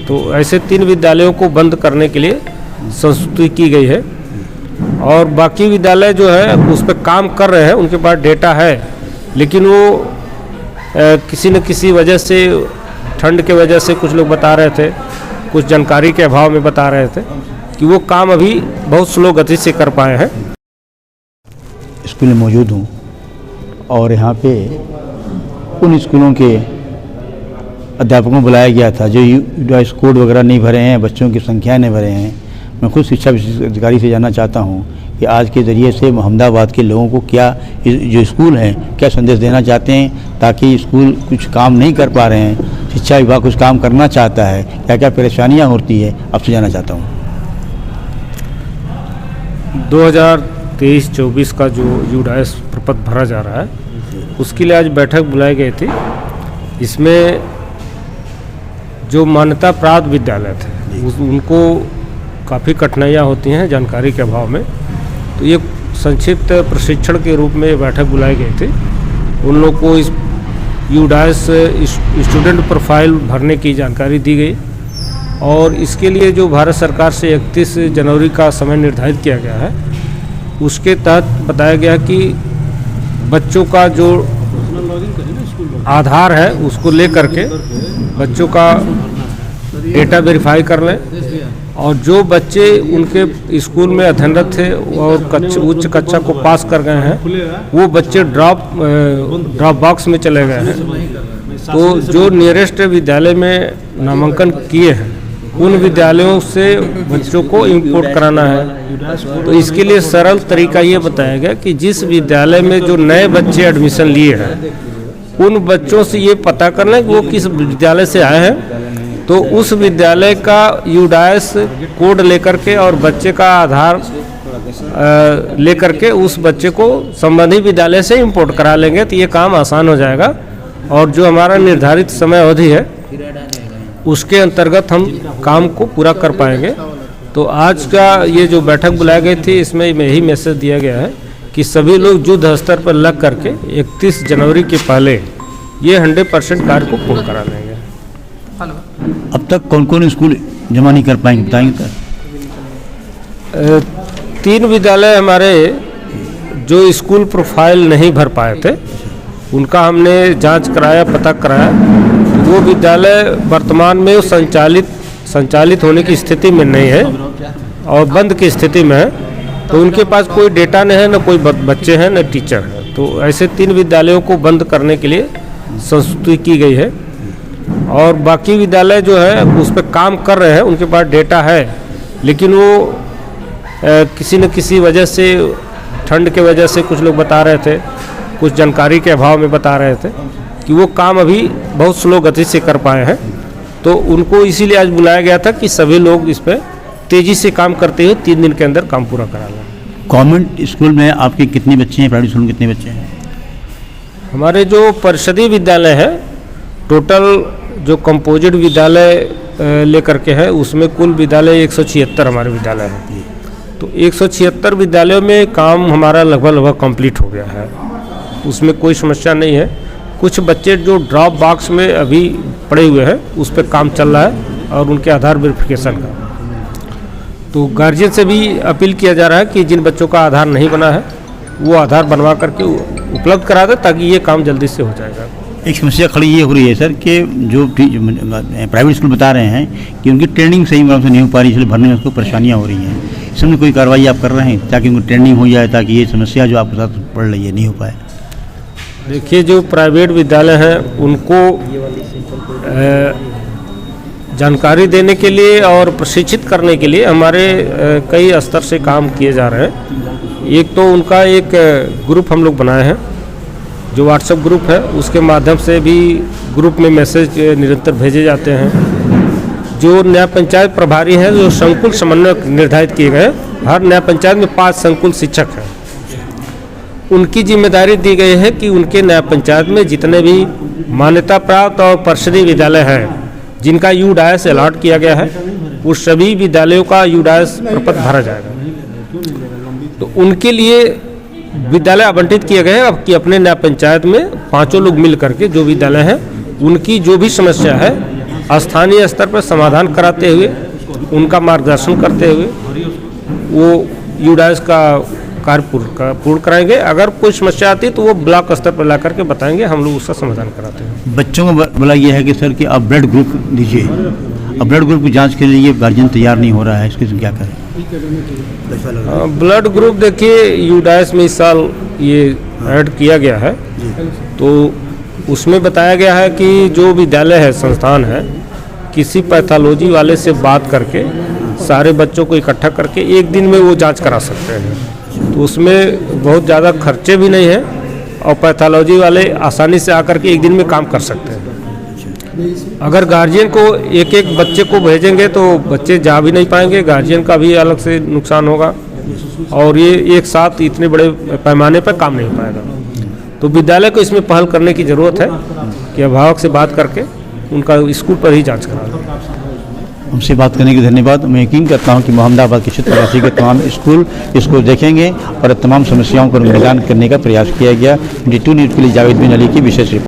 तो ऐसे 3 विद्यालयों को बंद करने के लिए संस्तुति की गई है। और बाकी विद्यालय जो है उस पर काम कर रहे हैं, उनके पास डेटा है, लेकिन वो किसी न किसी वजह से, ठंड के वजह से कुछ लोग बता रहे थे, कुछ जानकारी के अभाव में बता रहे थे कि वो काम अभी बहुत स्लो गति से कर पाए हैं। स्कूल में मौजूद हूँ और यहाँ पे उन स्कूलों के अध्यापकों को बुलाया गया था जो यूडाइस कोड वगैरह नहीं भरे हैं, बच्चों की संख्या नहीं भरे हैं। मैं खुद शिक्षा अधिकारी से जानना चाहता हूँ कि आज के ज़रिए से अहमदाबाद के लोगों को क्या जो स्कूल हैं क्या संदेश देना चाहते हैं, ताकि स्कूल कुछ काम नहीं कर पा रहे हैं, शिक्षा विभाग कुछ काम करना चाहता है, क्या क्या परेशानियाँ होती है, आपसे जानना चाहता हूँ। 2023-24 का जो यूडाइस प्रपत्र भरा जा रहा है, उसके लिए आज बैठक बुलाई गई थी। इसमें जो मान्यता प्राप्त विद्यालय थे उनको काफ़ी कठिनाइयाँ होती हैं जानकारी के अभाव में, तो ये संक्षिप्त प्रशिक्षण के रूप में बैठक बुलाई गई थी। उन लोग को इस यूडाइस स्टूडेंट प्रोफाइल भरने की जानकारी दी गई और इसके लिए जो भारत सरकार से 31 जनवरी का समय निर्धारित किया गया है, उसके तहत बताया गया कि बच्चों का जो आधार है उसको ले करके बच्चों का डेटा वेरीफाई कर लें और जो बच्चे उनके स्कूल में अध्ययनरत थे और उच्च कक्षा को पास कर गए हैं, वो बच्चे ड्रॉप बॉक्स में चले गए हैं। तो जो नियरेस्ट विद्यालय में नामांकन किए हैं उन विद्यालयों से बच्चों को इंपोर्ट कराना है। तो इसके लिए सरल तरीका ये बताया गया कि जिस विद्यालय में जो नए बच्चे एडमिशन लिए हैं उन बच्चों से ये पता कर लें कि वो किस विद्यालय से आए हैं, तो उस विद्यालय का यूडाइस कोड लेकर के और बच्चे का आधार लेकर के उस बच्चे को संबंधित विद्यालय से इंपोर्ट करा लेंगे, तो ये काम आसान हो जाएगा और जो हमारा निर्धारित समय अवधि है उसके अंतर्गत हम काम को पूरा कर पाएंगे। तो आज का ये जो बैठक बुलाई गई थी, इसमें यही मैसेज दिया गया है कि सभी लोग युद्ध स्तर पर लग करके 31 जनवरी के पहले ये 100% कार्य को पूर्ण करा लेंगे। अब तक कौन कौन स्कूल जमा नहीं कर पाएंगे बताएंगे? 3 विद्यालय हमारे जो स्कूल प्रोफाइल नहीं भर पाए थे, उनका हमने जांच कराया, पता कराया। वो विद्यालय वर्तमान में संचालित होने की स्थिति में नहीं है और बंद की स्थिति में है, तो उनके पास कोई डेटा नहीं है, न कोई बच्चे हैं, न टीचर है। तो ऐसे 3 विद्यालयों को बंद करने के लिए संस्तुति की गई है और बाकी विद्यालय जो है उस पर काम कर रहे हैं, उनके पास डेटा है, लेकिन वो किसी न किसी वजह से, ठंड के वजह से कुछ लोग बता रहे थे, कुछ जानकारी के अभाव में बता रहे थे कि वो काम अभी बहुत स्लो गति से कर पाए हैं। तो उनको इसीलिए आज बुलाया गया था कि सभी लोग इस पर तेज़ी से काम करते हुए 3 दिन के अंदर काम पूरा करा लें। गवर्नमेंट स्कूल में आपके कितने बच्चे हैं, प्राइवेट स्कूल में कितने बच्चे हैं? हमारे जो परिषदीय विद्यालय है, टोटल जो कंपोजिट विद्यालय लेकर के है, उसमें कुल विद्यालय 176 हमारे विद्यालय हैं। तो 176 विद्यालयों में काम हमारा लगभग कंप्लीट हो गया है, उसमें कोई समस्या नहीं है। कुछ बच्चे जो ड्रॉप बॉक्स में अभी पड़े हुए हैं उस पर काम चल रहा है और उनके आधार वेरिफिकेशन का। तो गार्जियन से भी अपील किया जा रहा है कि जिन बच्चों का आधार नहीं बना है वो आधार बनवा करके उपलब्ध करा दे, ताकि ये काम जल्दी से हो जाएगा। एक समस्या खड़ी ये हो रही है सर कि जो प्राइवेट स्कूल बता रहे हैं कि उनकी ट्रेनिंग सही से नहीं हो पा रही, इसलिए भरने में उसको परेशानियाँ हो रही हैं। इसमें कोई कार्रवाई आप कर रहे हैं ताकि उनकी ट्रेनिंग हो जाए, ताकि ये समस्या जो आपके साथ पड़ रही है नहीं हो पाए? देखिए, जो प्राइवेट विद्यालय हैं उनको जानकारी देने के लिए और प्रशिक्षित करने के लिए हमारे कई स्तर से काम किए जा रहे हैं। एक तो उनका एक ग्रुप हम लोग बनाए हैं, जो व्हाट्सएप ग्रुप है, उसके माध्यम से भी ग्रुप में मैसेज निरंतर भेजे जाते हैं। जो न्याय पंचायत प्रभारी हैं, जो संकुल समन्वय निर्धारित किए गए, हर न्याय पंचायत में 5 संकुल शिक्षक हैं, उनकी जिम्मेदारी दी गई है कि उनके न्याय पंचायत में जितने भी मान्यता प्राप्त और परिषदीय विद्यालय हैं जिनका यूडाइस अलॉट किया गया है, उस सभी विद्यालयों का यूडाइस प्रपत्र भरा जाएगा। तो उनके लिए विद्यालय आवंटित किए गए हैं कि अपने न्याय पंचायत में 5 लोग मिल करके जो विद्यालय हैं उनकी जो भी समस्या है स्थानीय स्तर पर समाधान कराते हुए, उनका मार्गदर्शन करते हुए वो यूडाइस का कार्य पूर्ण कराएंगे। अगर कोई समस्या आती है तो वो ब्लॉक स्तर पर ला करके बताएंगे, हम लोग उसका समाधान कराते हैं। बच्चों को बोला यह है कि सर कि आप ब्लड ग्रुप दीजिए, अब ब्लड ग्रुप की जांच के लिए गार्जियन तैयार नहीं हो रहा है, इसके क्या करें? ब्लड ग्रुप देखिए यूडाइस में इस साल ये ऐड किया गया है, तो उसमें बताया गया है कि जो विद्यालय है, संस्थान है, किसी पैथोलॉजी वाले से बात करके सारे बच्चों को इकट्ठा करके एक दिन में वो जांच करा सकते हैं। तो उसमें बहुत ज़्यादा खर्चे भी नहीं हैं और पैथोलॉजी वाले आसानी से आकर के एक दिन में काम कर सकते हैं। अगर गार्जियन को एक एक बच्चे को भेजेंगे तो बच्चे जा भी नहीं पाएंगे, गार्जियन का भी अलग से नुकसान होगा और ये एक साथ इतने बड़े पैमाने पर काम नहीं हो पाएगा। तो विद्यालय को इसमें पहल करने की ज़रूरत है कि अभिभावक से बात करके उनका स्कूल पर ही जांच करा लें। हमसे बात करने के लिए धन्यवाद। मैं यकीन करता हूं कि मोहम्मदाबाद के क्षेत्रवासी के तमाम स्कूल इसको देखेंगे और तमाम समस्याओं पर निदान करने का प्रयास किया गया। D2 न्यूज़ के लिए जावेद बिन अली की विशेष रिपोर्ट।